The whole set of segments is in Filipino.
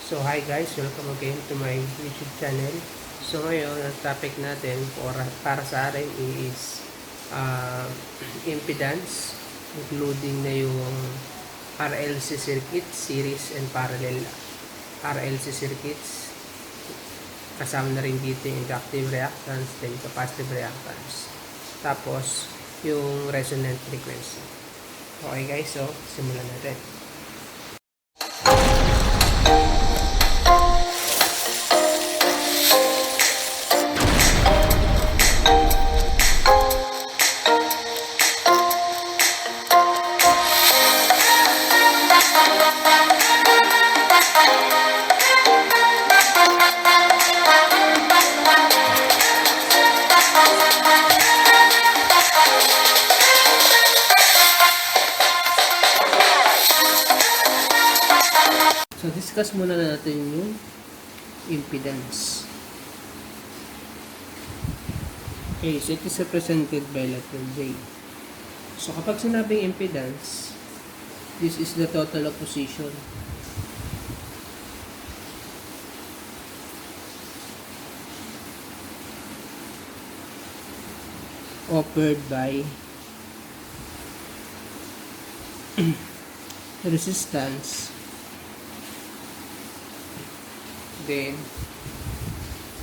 So hi guys, welcome again to my YouTube channel. So ngayon, ang topic natin para sa RME is impedance, including na yung RLC circuits, series and parallel RLC circuits. Kasama na rin dito yung inductive reactance, then capacitive reactance. Tapos, yung resonant frequency. Okay guys, so simulan natin. So, discuss muna natin yung impedance. Okay, so it is represented by letter J. So, kapag sinabing impedance, this is the total opposition. Offered by resistance, then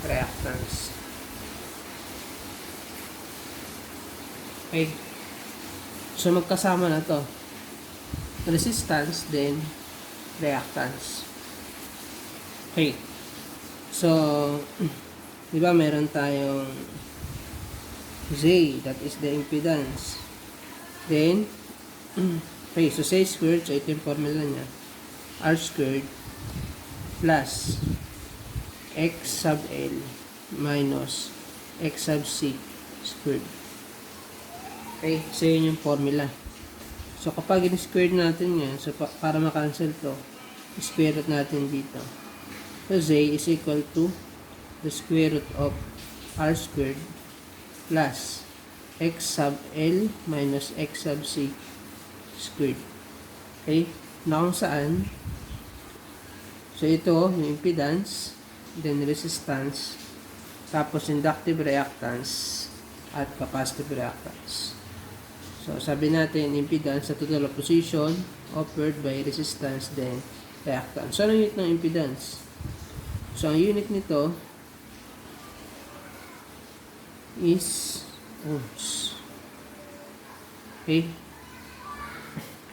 reactance. Okay. So, magkasama na to. Resistance, then reactance. Okay. So, di ba meron tayong Z, that is the impedance. Then, okay, so Z squared, so ito yung formula niya. R squared plus X sub L minus X sub C squared. Okay, so yun yung formula. So, kapag in-squared natin yan, so para makancel to, square root natin dito. So, Z is equal to the square root of R squared plus X sub L minus X sub C squared. Okay, na kung saan, so ito, yung impedance, then resistance, tapos inductive reactance, at capacitive reactance. So, sabi natin, impedance sa total opposition offered by resistance, then reactance. So, anong unit ng impedance? So, ang unit nito is ohms. Okay?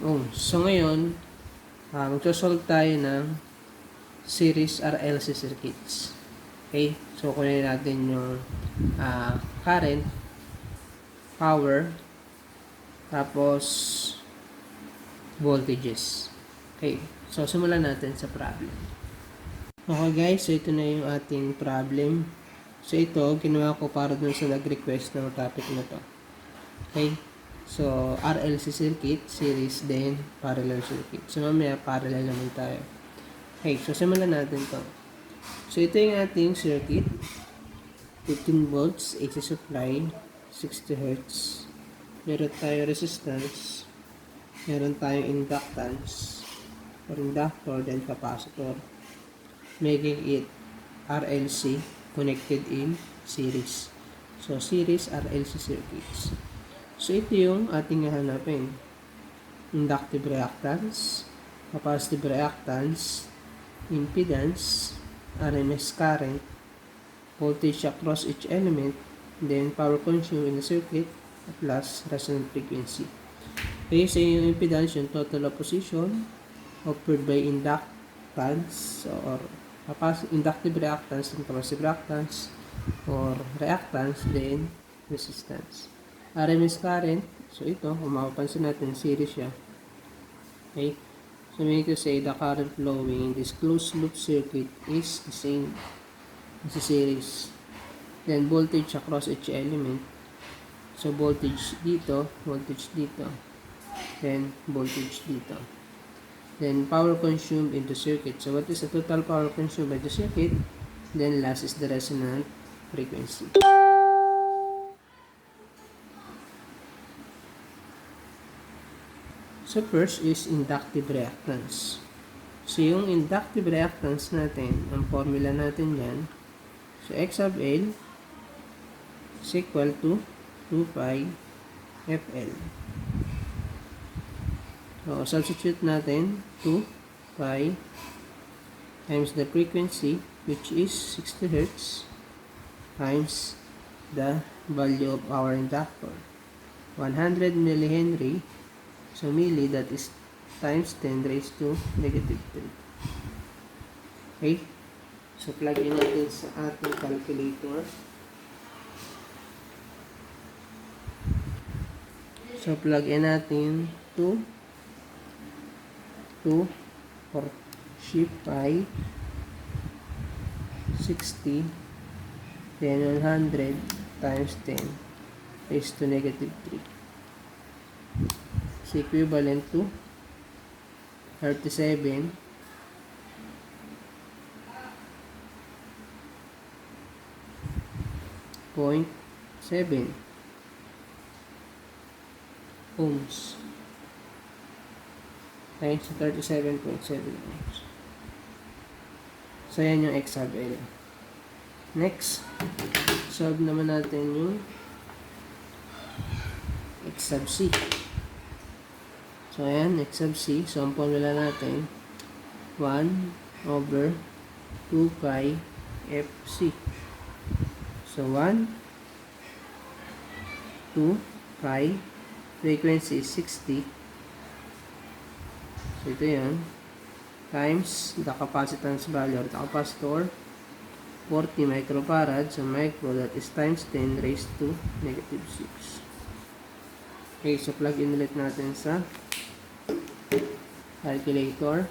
Ohms. So, ngayon, magsosolve tayo ng series RLC circuits. Okay? So, kunin natin yung current, power, tapos voltages. Okay? So, simulan natin sa problem. Okay guys, so ito na yung ating problem. So, ito, ginawa ko para dun sa nag-request ng topic na to. Okay? So, RLC circuit, series, then parallel circuit. So, mamaya parallel naman tayo. Okay, so simulan natin to. So, ito yung ating circuit. 15 volts, AC supply, 60 Hz. Meron tayong resistance. Meron tayong inductance, or inductor, then capacitor. Making it RLC connected in series. So, series RLC circuits. So, ito yung ating hahanapin. Inductive reactance, capacitive reactance, impedance, Rms current, voltage across each element, then power consumed in the circuit, plus resonant frequency. Okay, so yung impedance, yung total opposition offered by inductance or inductive reactance and capacitive reactance or reactance, then resistance. Rms current, so ito, kung mapapansin natin, series siya. Okay. So, we need to say the current flowing in this closed loop circuit is the same as the series. Then, voltage across each element. So, voltage dito, then voltage dito. Then, power consumed in the circuit. So, what is the total power consumed by the circuit? Then, last is the resonant frequency. So, first is inductive reactance. So, yung inductive reactance natin, ang formula natin yan, so X sub L is equal to 2 pi FL. So, substitute natin 2 pi times the frequency, which is 60 Hz, times the value of our inductor, 100 millihenry. So, milli, that is times 10 raised to negative 3. Okay? So, plug in natin sa ating calculator. So, plug in natin 2 for shift pi 60, then 100 times 10 raised to negative 3. So, equivalent to 37.7 ohms. Okay, so 37.7 ohms. So, yan yung X sub L. Next, solve naman natin yung X sub C. So, ayan, X sub C. So, ang formula natin, 1 over 2 pi FC. So, 1, 2 pi, frequency is 60. So, ito yan. Times the capacitance value or the capacitor, 40 microfarad. So, micro, that is times 10 raised to negative 6. Okay, so plug in ulit natin sa calculator.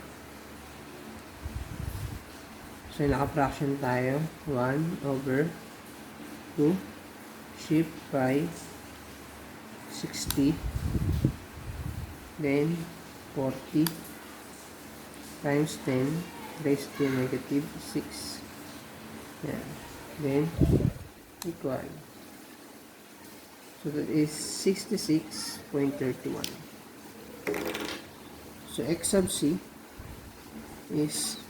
So, naka-fraction tayo. 1 over 2 shift pi 60, then 40 times 10 raised to negative 6. Yeah. Then equal. So that is 66.31. So X sub C is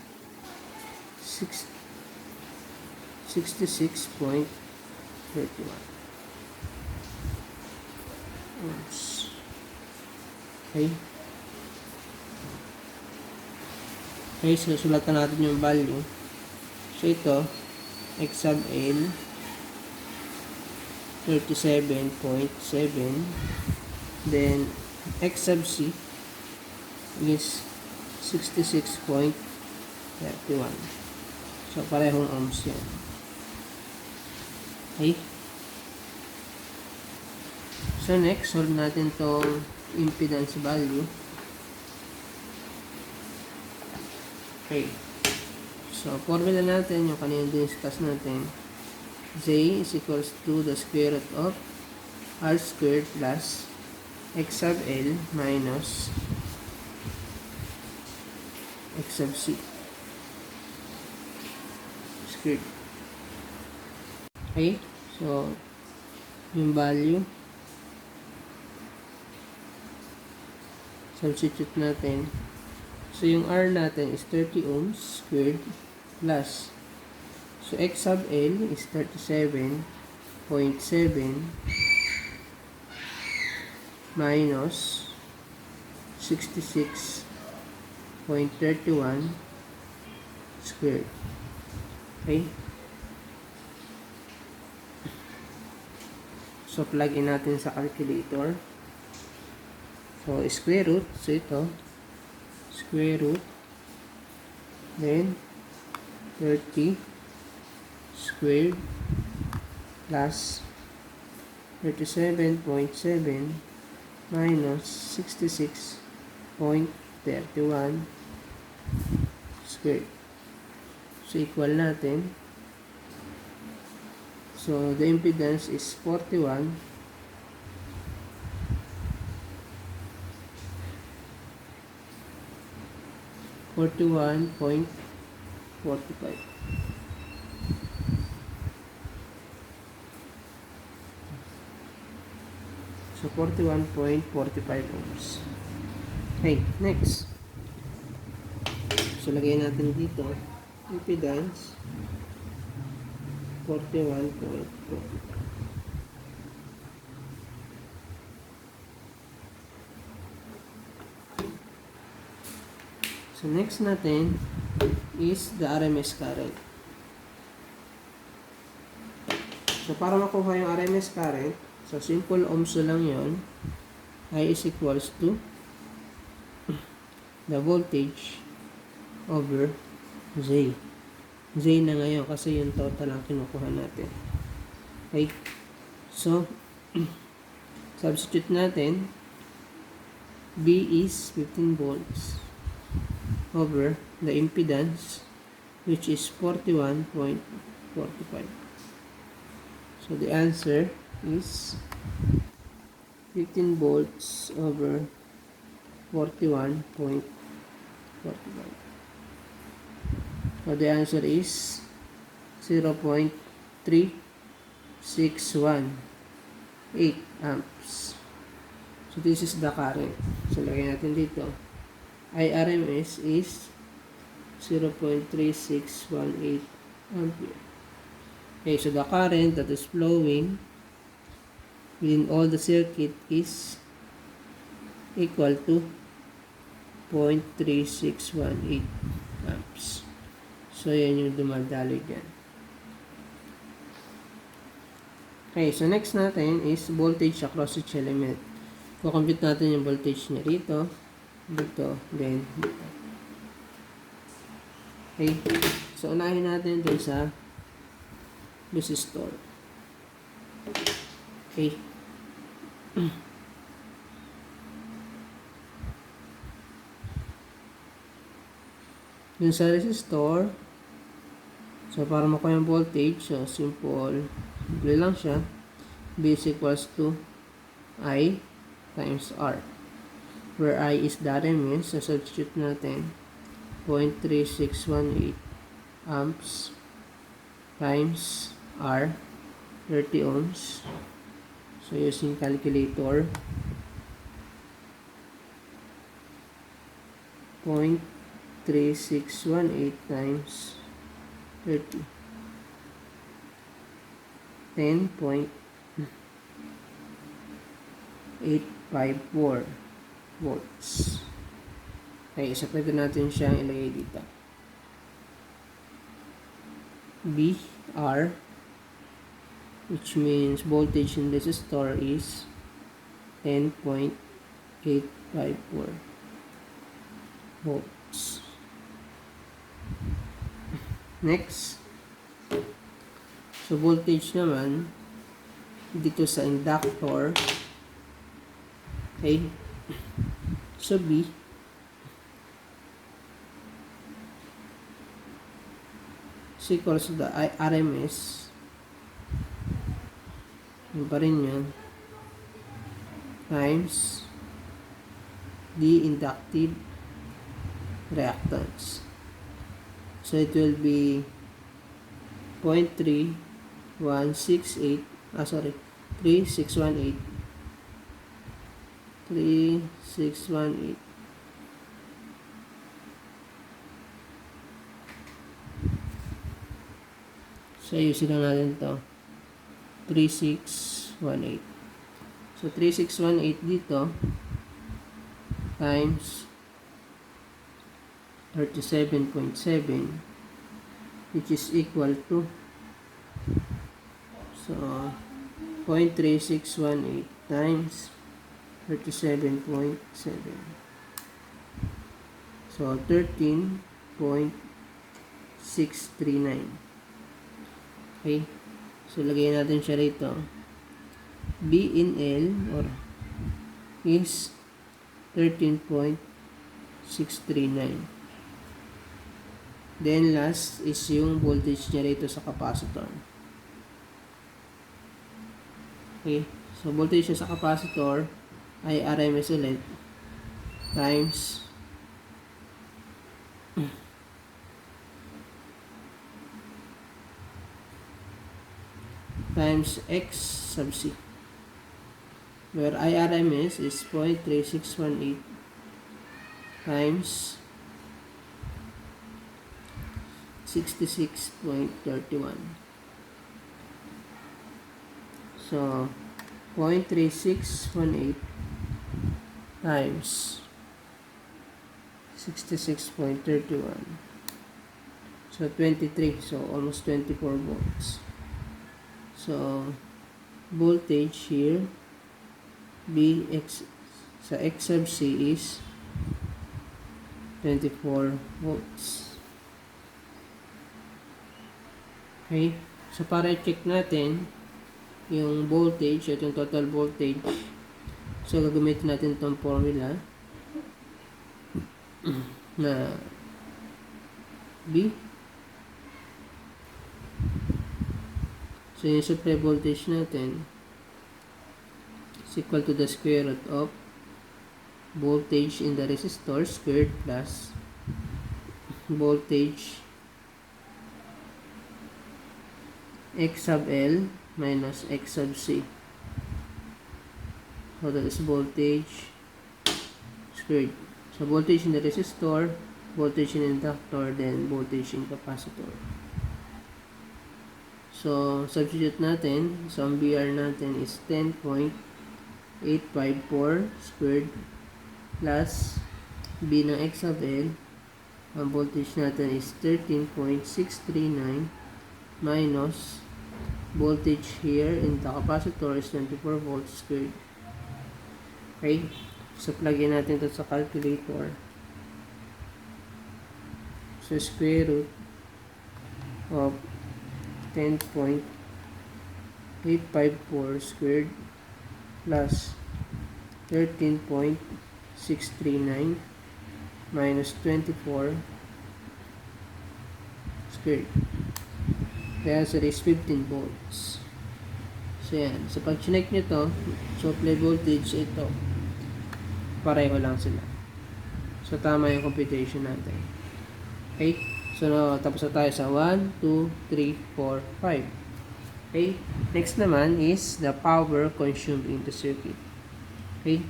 66.31 ohms. Okay. Okay, so sulatan natin yung value. So ito, X sub L 37.7, then X sub C is 66.31. So parehong ohms yan. Okay. So next, solve natin tong impedance value. Okay. So, formula natin, yung kanina discuss natin, J is equals to the square root of R squared plus X sub L minus X sub C squared. Okay. So, yung value, substitute natin. So, yung R natin is 30 ohms squared plus. So, X sub L is 37.7 minus 66.31 squared. Okay? So, plug in natin sa calculator. So, square root. So, ito, square root, then 30 squared plus 37.7 minus 66.31 squared. So, equal natin. So, the impedance is 41.45. So, 41.45 ohms. Okay, next. So, lagay natin dito, impedance, 41.4. So, next natin is the RMS current. So, para makuha yung RMS current, so simple ohms lang yon, I is equals to the voltage over Z. Z na ngayon kasi yung total ang kinukuha natin. Okay. So, substitute natin. B is 15 volts over the impedance, which is 41.45. So, the answer is 15 volts over 41.45. So, the answer is 0.3618 amps. So, this is the current. So, lagay natin dito. IRMS is 0.3618 ampere. Okay, so the current that is flowing within all the circuit is equal to 0.3618 amps. So, yan yung dumadali dyan. Okay, so next natin is voltage across each element. Kukompute natin yung voltage niya rito, dito, then dito. Okay, so unahin natin dun sa resistor. Okay. Dun sa resistor, so para makuha yung voltage, so simple lang siya. B is equals to I times R, where I is the RMS. So substitute natin 0.3618 amps times R, 30 ohms. So using calculator, 0.3618 times 30, 10.854 volts. Okay, so pwede natin siyang ilagay dito. B, R, which means voltage in resistor is 10.854 volts. Next, so voltage naman dito sa inductor, okay, so B is equals to the RMS, yun pa rin yun, times the inductive reactance. So it will be 0.3618 So ayusin lang natin ito, 3618. So 3618 dito times 37.7, which is equal to, so 0.3618 times 37.7, so 13.639. Okay, so lagay natin siya rito. B in L or is 13.639. Then last is yung voltage niya rito sa capacitor. Okay, so voltage niya sa capacitor ay RMS ulit times X sub C, where IRMS is 0.3618 times 66.31. So, 0.3618 times 66.31. So, 23. So, almost 24 volts. So, voltage here, sa X sub C is 24 volts. Okay? So, para i-check natin yung voltage at yung total voltage, so gagamitin natin itong formula na B. So yung supply voltage natin is equal to the square root of voltage in the resistor squared plus voltage X sub L minus X sub C. So that is voltage squared. So voltage in the resistor, voltage in inductor, then voltage in capacitor. So substitute natin. So ang BR natin is 10.854 squared plus B ng X sub L. Ang voltage natin is 13.639 minus voltage here in the capacitor is 24 volts squared. Okay? So, plug-in natin ito sa calculator. So, square root of 10.854 squared plus 13.639 minus 24 squared. The answer is 15 volts. So, yan. So, pag chinek nyo to, supply voltage ito. Pareho lang sila. So, tama yung computation natin. Okay? So, tapos na tayo sa 1, 2, 3, 4, 5. Okay? Next naman is the power consumed in the circuit. Okay?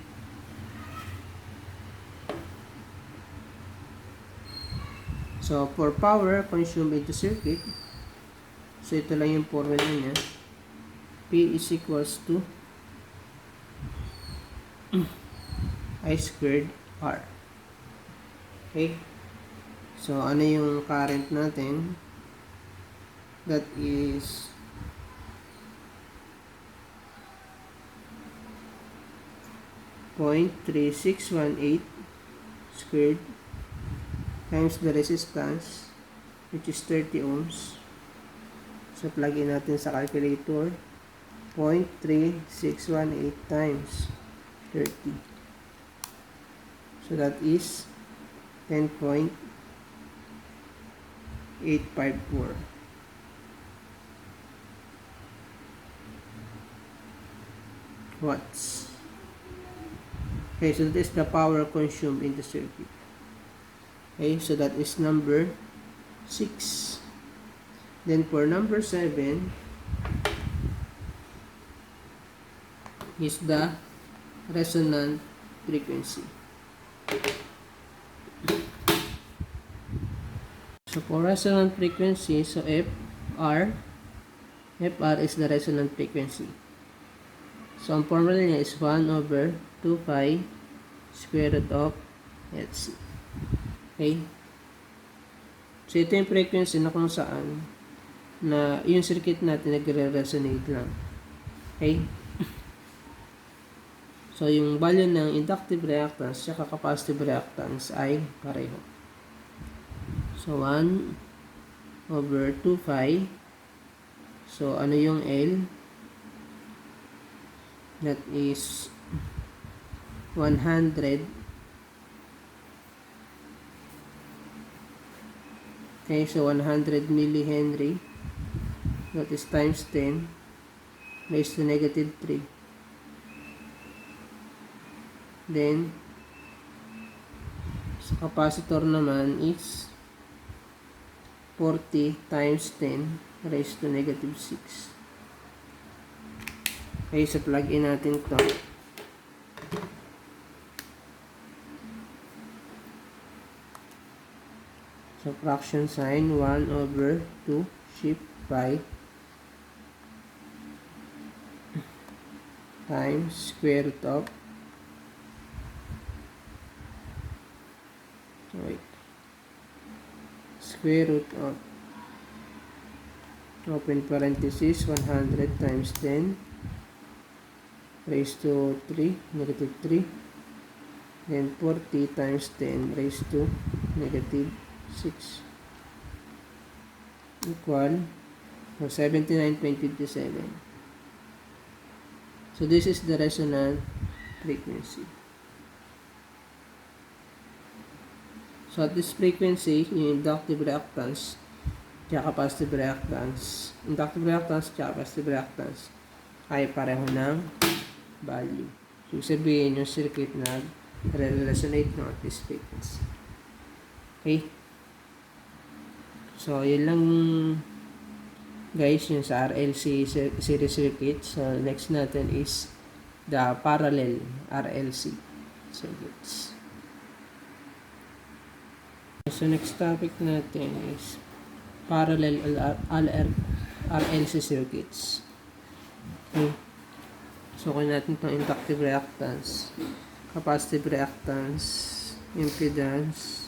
So, for power consumed in the circuit, so ito lang yung formula niya. P is equals to I squared R. Okay? So, ano yung current natin? That is 0.3618 squared times the resistance, which is 30 ohms. So, plug in natin sa calculator. 0.3618 times 30. So, that is 10.854. Watts. Okay, so that is the power consumed in the circuit. Okay, so that is number 6. Then for number 7 is the resonant frequency. So for resonant frequency, so FR is the resonant frequency. So ang formula niya is 1 over 2 pi square root of Hz. Okay? So ito yung frequency na kung saan na yung circuit natin nagre-resonate lang. Okay? So yung value ng inductive reactance at capacitive reactance ay pareho. So 1 over 2 pi. So ano yung L? That is 100. Okay, so 100 millihenry. That is times 10 raised to negative 3. Then, sa capacitor naman is 40 times 10 raised to negative 6. Okay, so plug in natin to. So, fraction sign, 1 over 2 shift pi times square root of, square root of, open parenthesis, 100 times 10 raised to 3, negative 3, then 40 times 10 raised to negative 6 equal 79.57. So this is the resonant frequency. So at this frequency, yung inductive reactance capacitive reactance, capacitive reactance ay pareho ng value. So, sabihin yung circuit na resonate no at this frequency. Okay? So, yun lang guys yung sa RLC series circuit. So, next natin is the parallel RLC circuits. So, next topic natin is parallel RLC circuits. Okay. So, kung natin itong inductive reactance, capacitive reactance, impedance,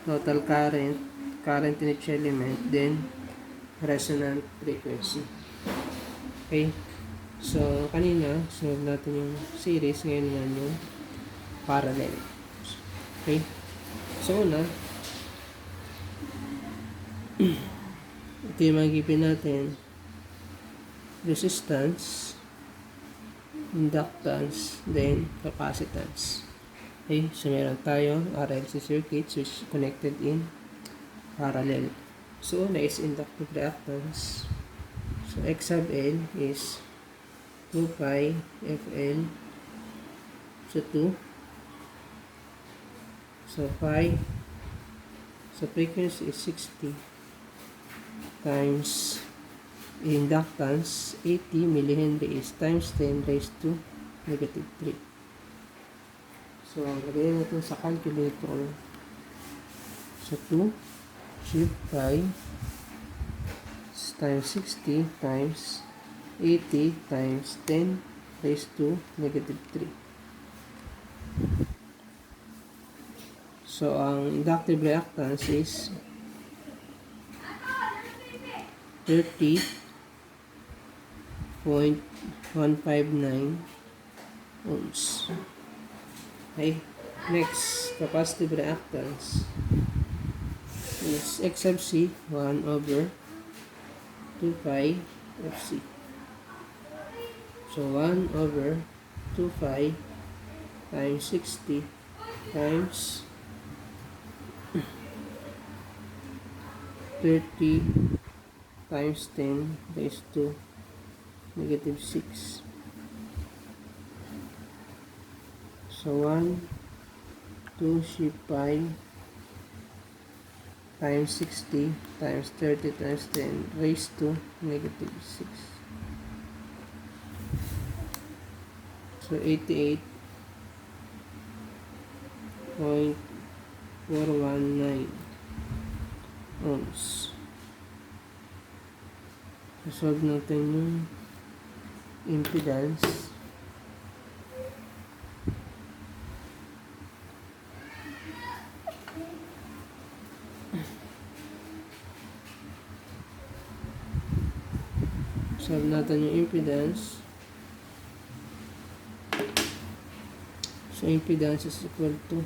total current, current in each element, then resonant frequency. Okay. So, kanina, sunod natin yung series, ngayon naman yung parallel. Okay. So, una, ito yung magigipin natin, resistance, inductance, then capacitance. Okay, so meron tayo RLC circuits which is connected in parallel. So, una is inductive reactance. So, X sub L is 2 pi FL. So, 2. So, pi. So, frequency is 60 times inductance 80 millihenry is times 10 raised to negative 3. So, lagyan natin sa calculator. So, 2 shift pi times 60 times 80 times 10 raised to negative 3. So, ang inductive reactance is 30.159 ohms. Okay. Next, capacitive reactance is X sub C 1 over 2 pi FC. So, 1 over 2 pi times 60 times 30 times 10 raised to negative 6. So, 1, 2 shift pi times 60 times 30 times 10 raised to negative 6. So, 88.419 ohms. Solve natin yung impedance. Solve natin yung impedance. So, impedance is equal to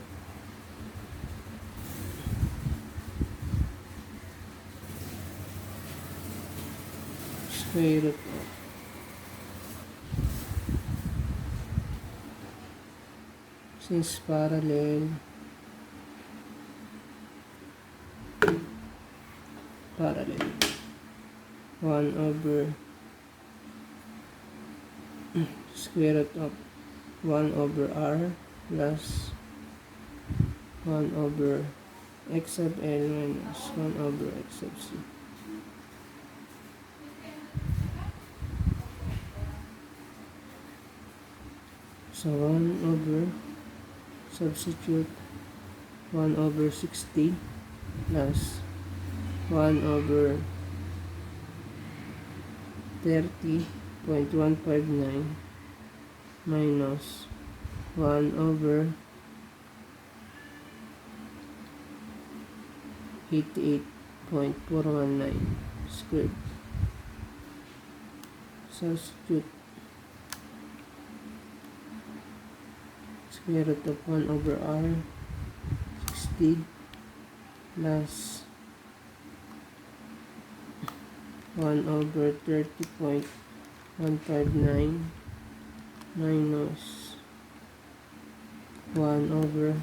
square root of since parallel 1 over square root of 1 over R plus 1 over X sub L minus 1 over X sub C. So, 1 over, substitute 1 over 60 plus 1 over 30.159 minus 1 over 88.419 squared. Substitute square root of 1 over r 60 plus 1 over 30.159 minus 1 over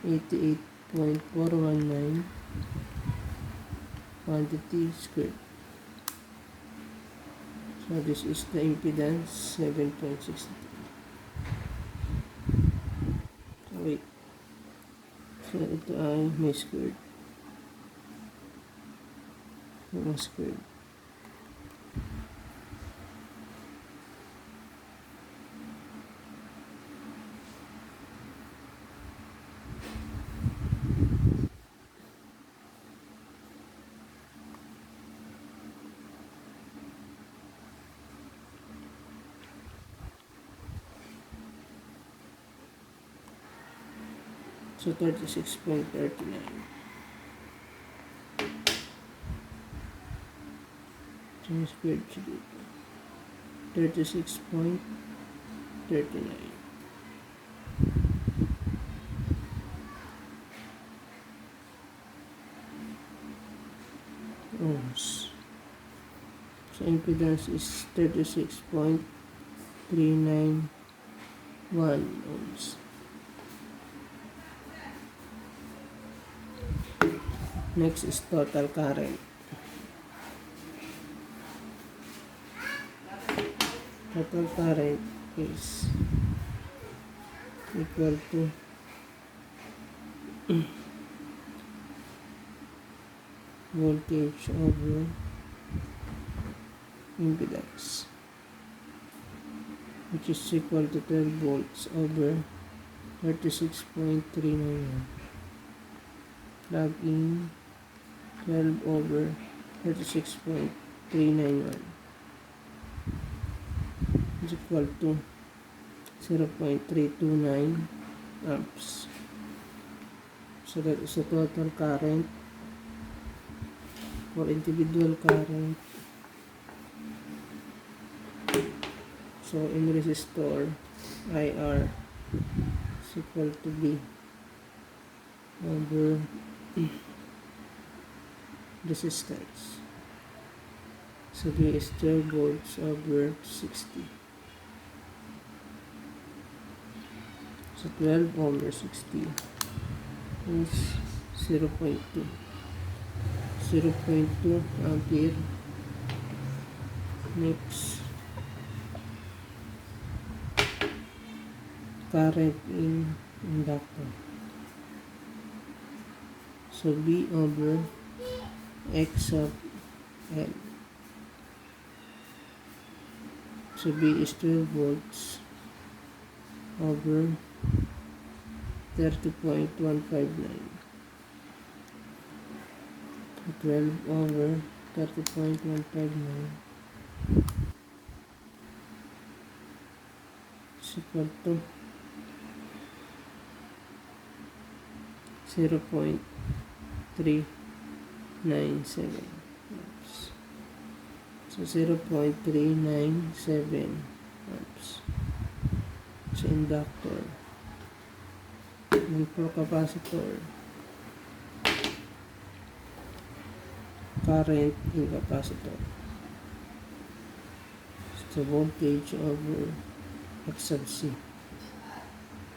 88.419 quantity squared. So this is the impedance 7.62. So wait. So ito ay may squared. May squared. So 36.39. So squared siya dito. 36.39 ohms. So impedance is 36.391 ohms. Next is total current. Total current is equal to voltage over impedance, which is equal to 12 volts over 36.391. Plug in 12 over 36.391 is equal to 0.329 amps. So that is the total current. For individual current, so in resistor, IR is equal to B over resistance. So B is 12 volts over 60. So 12 over 60 is 0.2 ampere. Next, current in inductor. So B over X of L. So B is 12 volts over 30.159. 12 over 30.159 is equal to 0.397 amps. So 0.397 amps. So inductor. And for capacitor, current in capacitor. So voltage over X sub C.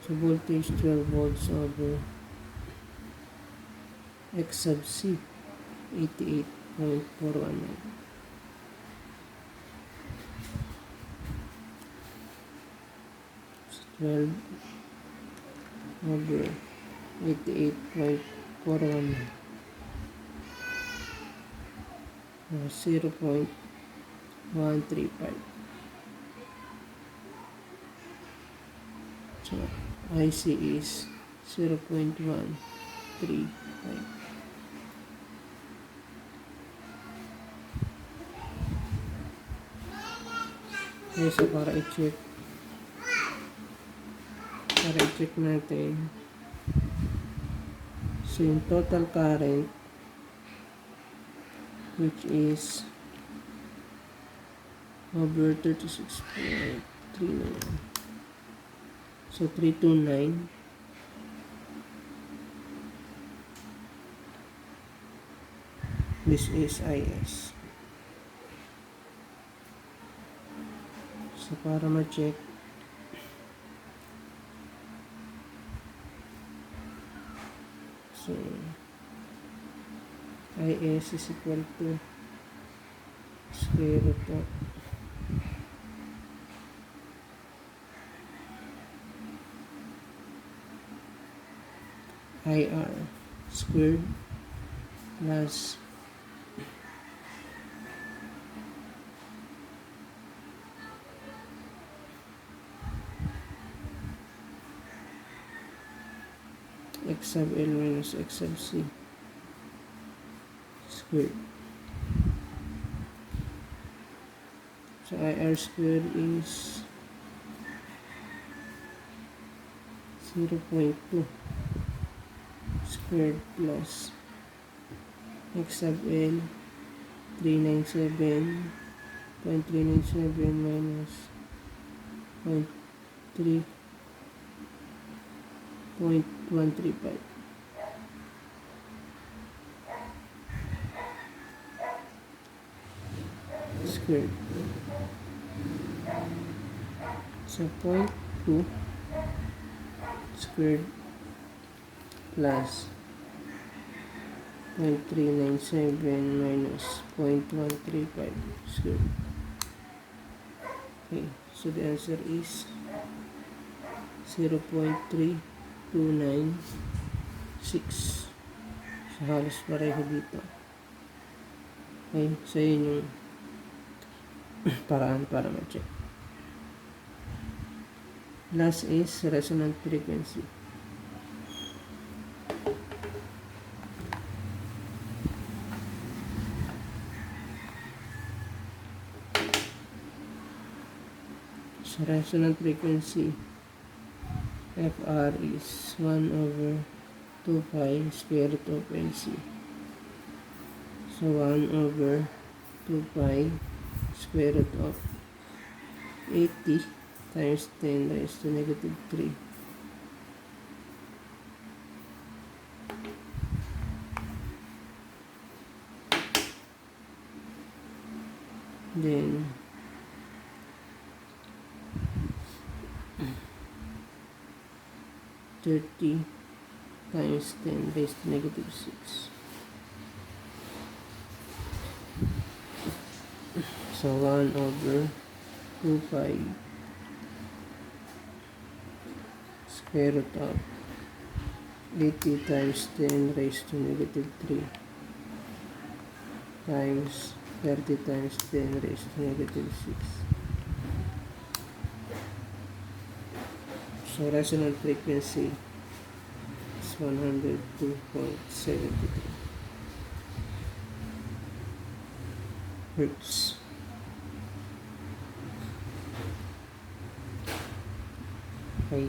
So voltage 12 volts over X sub C 88.419. So 12 over 88.419. 0.135. So IC is 0.135. Okay, so para i-check natin, so yung total current, which is over 36.39, so 329. This is IS. So para ma-check, so IS is equal to square root of IR squared plus X sub L minus X sub C squared. So IR squared is 0.2 squared plus X sub L 397.397 minus 0.135 squared. So 0.2 squared plus 0.397 minus 0.135 squared. Okay, so the answer is 0.3296. So halos pareho dito. Okay, so yun yung paraan para ma-check. Last is resonant frequency. So resonant frequency FR is 1 over 2 pi square root of LC. So 1 over 2 pi square root of 80 times 10 raised to negative 3. Then 30 times 10 raised to negative 6. So 1 over 2 pi square root of 80 times 10 raised to negative 3 times 30 times 10 raised to negative 6. So resonant frequency is 102.73 Hertz. Okay.